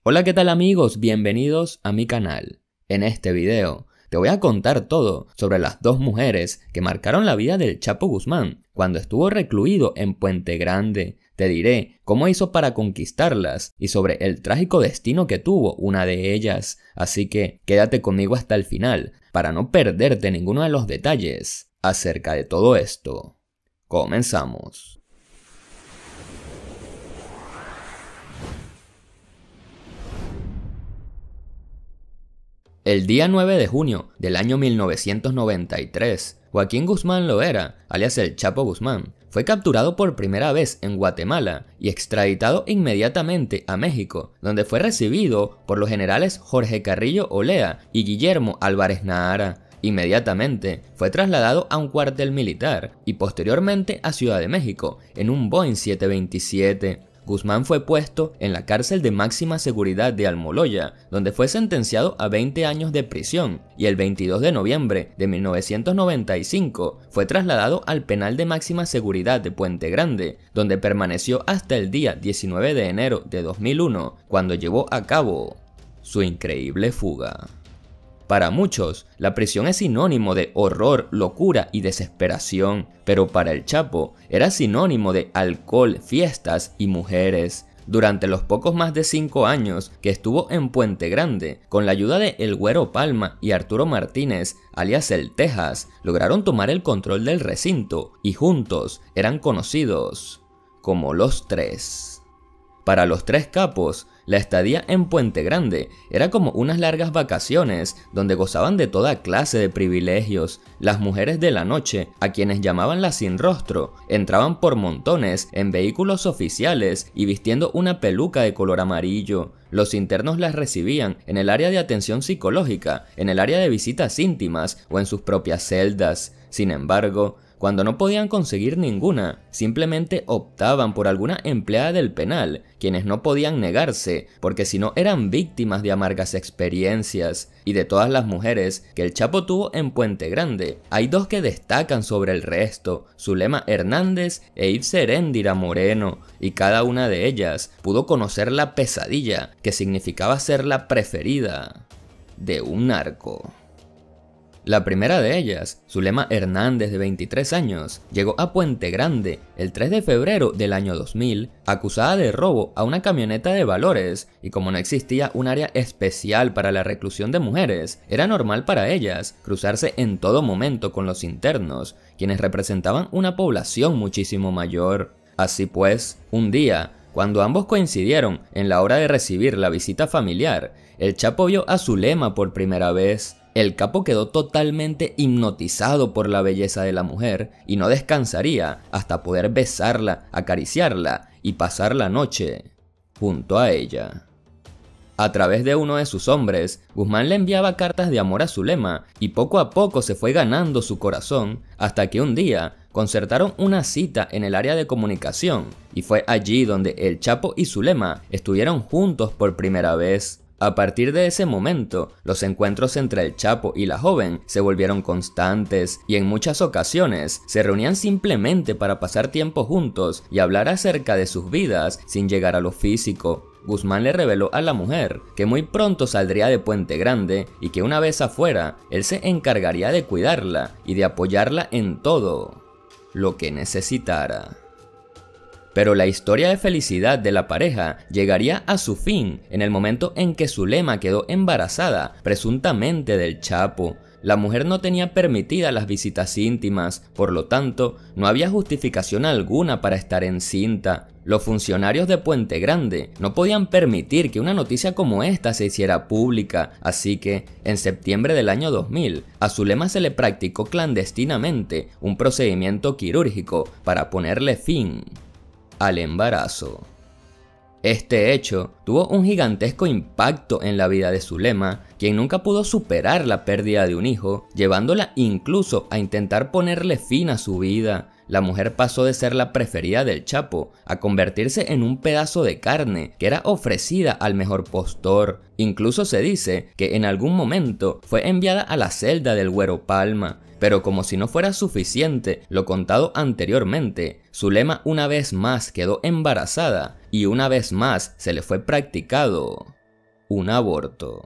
Hola, ¿qué tal amigos? Bienvenidos a mi canal. En este video te voy a contar todo sobre las dos mujeres que marcaron la vida del Chapo Guzmán cuando estuvo recluido en Puente Grande. Te diré cómo hizo para conquistarlas y sobre el trágico destino que tuvo una de ellas. Así que quédate conmigo hasta el final para no perderte ninguno de los detalles acerca de todo esto. Comenzamos. El día 9 de junio del año 1993, Joaquín Guzmán Loera, alias el Chapo Guzmán, fue capturado por primera vez en Guatemala y extraditado inmediatamente a México, donde fue recibido por los generales Jorge Carrillo Olea y Guillermo Álvarez Nahara. Inmediatamente fue trasladado a un cuartel militar y posteriormente a Ciudad de México en un Boeing 727. Guzmán fue puesto en la cárcel de máxima seguridad de Almoloya, donde fue sentenciado a 20 años de prisión, y el 22 de noviembre de 1995 fue trasladado al penal de máxima seguridad de Puente Grande, donde permaneció hasta el día 19 de enero de 2001, cuando llevó a cabo su increíble fuga. Para muchos, la prisión es sinónimo de horror, locura y desesperación, pero para el Chapo era sinónimo de alcohol, fiestas y mujeres. Durante los pocos más de 5 años que estuvo en Puente Grande, con la ayuda de El Güero Palma y Arturo Martínez, alias el Texas, lograron tomar el control del recinto y juntos eran conocidos como los Tres. Para los tres capos, la estadía en Puente Grande era como unas largas vacaciones donde gozaban de toda clase de privilegios. Las mujeres de la noche, a quienes llamaban las sin rostro, entraban por montones en vehículos oficiales y vistiendo una peluca de color amarillo. Los internos las recibían en el área de atención psicológica, en el área de visitas íntimas o en sus propias celdas. Sin embargo, cuando no podían conseguir ninguna, simplemente optaban por alguna empleada del penal, quienes no podían negarse, porque si no eran víctimas de amargas experiencias. Y de todas las mujeres que el Chapo tuvo en Puente Grande, hay dos que destacan sobre el resto: Zulema Hernández e Itze Heréndira Moreno, y cada una de ellas pudo conocer la pesadilla que significaba ser la preferida de un narco. La primera de ellas, Zulema Hernández, de 23 años, llegó a Puente Grande el 3 de febrero del año 2000, acusada de robo a una camioneta de valores, y como no existía un área especial para la reclusión de mujeres, era normal para ellas cruzarse en todo momento con los internos, quienes representaban una población muchísimo mayor. Así pues, un día, cuando ambos coincidieron en la hora de recibir la visita familiar, el Chapo vio a Zulema por primera vez. El capo quedó totalmente hipnotizado por la belleza de la mujer y no descansaría hasta poder besarla, acariciarla y pasar la noche junto a ella. A través de uno de sus hombres, Guzmán le enviaba cartas de amor a Zulema y poco a poco se fue ganando su corazón, hasta que un día concertaron una cita en el área de comunicación y fue allí donde el Chapo y Zulema estuvieron juntos por primera vez. A partir de ese momento, los encuentros entre el Chapo y la joven se volvieron constantes y en muchas ocasiones se reunían simplemente para pasar tiempo juntos y hablar acerca de sus vidas sin llegar a lo físico. Guzmán le reveló a la mujer que muy pronto saldría de Puente Grande y que una vez afuera, él se encargaría de cuidarla y de apoyarla en todo lo que necesitara. Pero la historia de felicidad de la pareja llegaría a su fin en el momento en que Zulema quedó embarazada, presuntamente del Chapo. La mujer no tenía permitidas las visitas íntimas, por lo tanto, no había justificación alguna para estar encinta. Los funcionarios de Puente Grande no podían permitir que una noticia como esta se hiciera pública, así que, en septiembre del año 2000, a Zulema se le practicó clandestinamente un procedimiento quirúrgico para ponerle fin al embarazo. Este hecho tuvo un gigantesco impacto en la vida de Zulema, quien nunca pudo superar la pérdida de un hijo, llevándola incluso a intentar ponerle fin a su vida. La mujer pasó de ser la preferida del Chapo a convertirse en un pedazo de carne que era ofrecida al mejor postor. Incluso se dice que en algún momento fue enviada a la celda del Güero Palma. Pero como si no fuera suficiente lo contado anteriormente, Zulema una vez más quedó embarazada y una vez más se le fue practicado un aborto.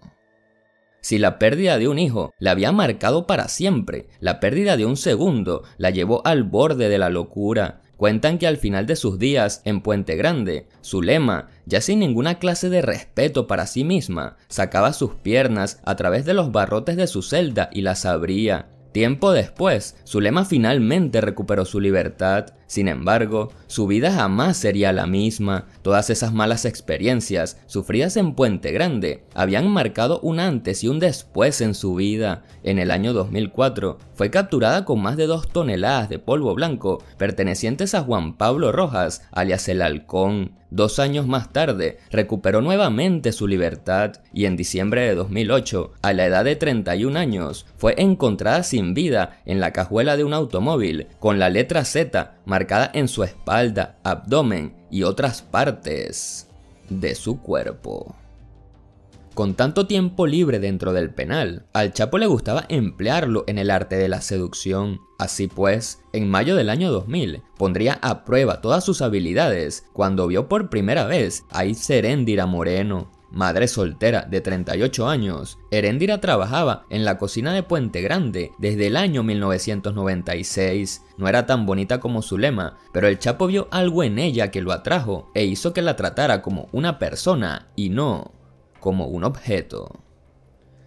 Si la pérdida de un hijo la había marcado para siempre, la pérdida de un segundo la llevó al borde de la locura. Cuentan que al final de sus días en Puente Grande, Zulema, ya sin ninguna clase de respeto para sí misma, sacaba sus piernas a través de los barrotes de su celda y las abría. Tiempo después, Zulema finalmente recuperó su libertad. Sin embargo, su vida jamás sería la misma. Todas esas malas experiencias sufridas en Puente Grande habían marcado un antes y un después en su vida. En el año 2004, fue capturada con más de 2 toneladas de polvo blanco pertenecientes a Juan Pablo Rojas, alias el Halcón. 2 años más tarde, recuperó nuevamente su libertad y en diciembre de 2008, a la edad de 31 años, fue encontrada sin vida en la cajuela de un automóvil con la letra Z marcada en su espalda, abdomen y otras partes de su cuerpo. Con tanto tiempo libre dentro del penal, al Chapo le gustaba emplearlo en el arte de la seducción. Así pues, en mayo del año 2000, pondría a prueba todas sus habilidades cuando vio por primera vez a Itza Heréndira Moreno. Madre soltera de 38 años, Heréndira trabajaba en la cocina de Puente Grande desde el año 1996. No era tan bonita como Zulema, pero el Chapo vio algo en ella que lo atrajo e hizo que la tratara como una persona y no como un objeto.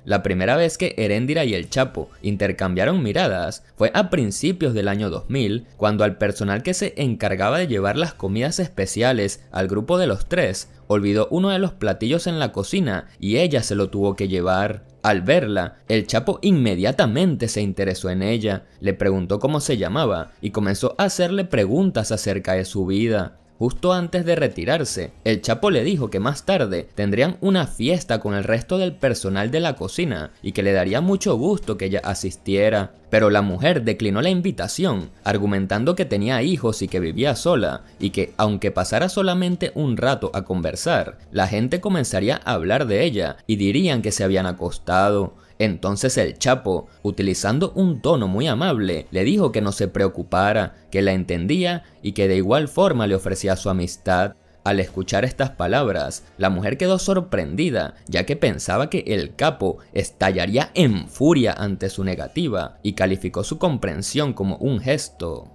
La primera vez que Heréndira y el Chapo intercambiaron miradas fue a principios del año 2000, cuando al personal que se encargaba de llevar las comidas especiales al grupo de los 3 olvidó uno de los platillos en la cocina y ella se lo tuvo que llevar. Al verla, el Chapo inmediatamente se interesó en ella, le preguntó cómo se llamaba y comenzó a hacerle preguntas acerca de su vida. Justo antes de retirarse, el Chapo le dijo que más tarde tendrían una fiesta con el resto del personal de la cocina y que le daría mucho gusto que ella asistiera. Pero la mujer declinó la invitación, argumentando que tenía hijos y que vivía sola, y que aunque pasara solamente un rato a conversar, la gente comenzaría a hablar de ella y dirían que se habían acostado. Entonces el Chapo, utilizando un tono muy amable, le dijo que no se preocupara, que la entendía y que de igual forma le ofrecía su amistad. Al escuchar estas palabras, la mujer quedó sorprendida, ya que pensaba que el capo estallaría en furia ante su negativa y calificó su comprensión como un gesto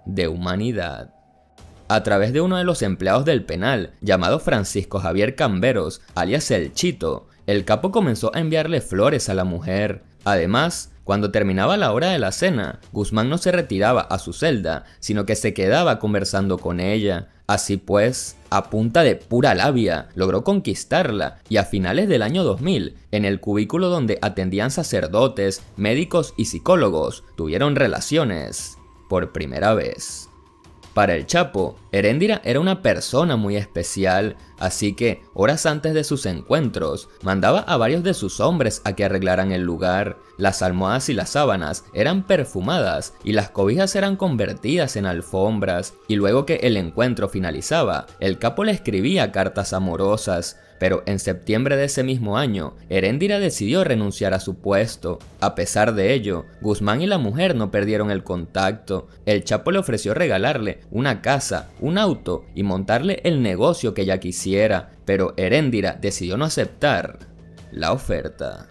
de humanidad. A través de uno de los empleados del penal, llamado Francisco Javier Camberos, alias El Chito, el capo comenzó a enviarle flores a la mujer. Además, cuando terminaba la hora de la cena, Guzmán no se retiraba a su celda, sino que se quedaba conversando con ella. Así pues, a punta de pura labia, logró conquistarla y a finales del año 2000, en el cubículo donde atendían sacerdotes, médicos y psicólogos, tuvieron relaciones por primera vez. Para el Chapo, Heréndira era una persona muy especial, así que, horas antes de sus encuentros, mandaba a varios de sus hombres a que arreglaran el lugar. Las almohadas y las sábanas eran perfumadas y las cobijas eran convertidas en alfombras, y luego que el encuentro finalizaba, el capo le escribía cartas amorosas. Pero en septiembre de ese mismo año, Heréndira decidió renunciar a su puesto. A pesar de ello, Guzmán y la mujer no perdieron el contacto. El Chapo le ofreció regalarle una casa, un auto y montarle el negocio que ella quisiera, pero Heréndira decidió no aceptar la oferta.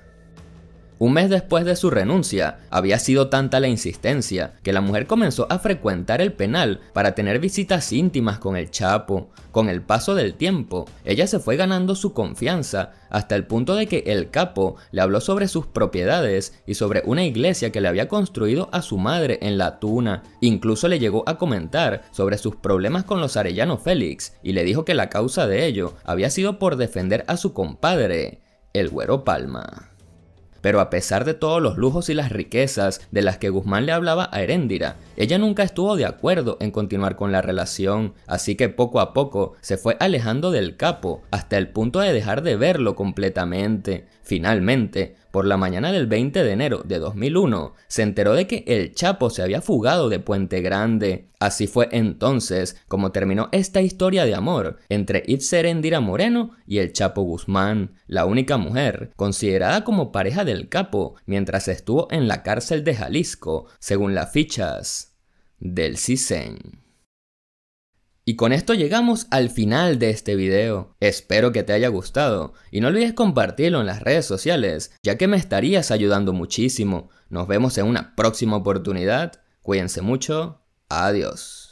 Un mes después de su renuncia, había sido tanta la insistencia que la mujer comenzó a frecuentar el penal para tener visitas íntimas con el Chapo. Con el paso del tiempo, ella se fue ganando su confianza hasta el punto de que el capo le habló sobre sus propiedades y sobre una iglesia que le había construido a su madre en La Tuna. Incluso le llegó a comentar sobre sus problemas con los Arellano Félix y le dijo que la causa de ello había sido por defender a su compadre, el Güero Palma. Pero a pesar de todos los lujos y las riquezas de las que Guzmán le hablaba a Heréndira, ella nunca estuvo de acuerdo en continuar con la relación, así que poco a poco se fue alejando del capo hasta el punto de dejar de verlo completamente. Finalmente, por la mañana del 20 de enero de 2001, se enteró de que el Chapo se había fugado de Puente Grande. Así fue entonces como terminó esta historia de amor entre Itza Heréndira Moreno y el Chapo Guzmán, la única mujer considerada como pareja del capo mientras estuvo en la cárcel de Jalisco, según las fichas del CISEN. Y con esto llegamos al final de este video. Espero que te haya gustado y no olvides compartirlo en las redes sociales, ya que me estarías ayudando muchísimo. Nos vemos en una próxima oportunidad. Cuídense mucho. Adiós.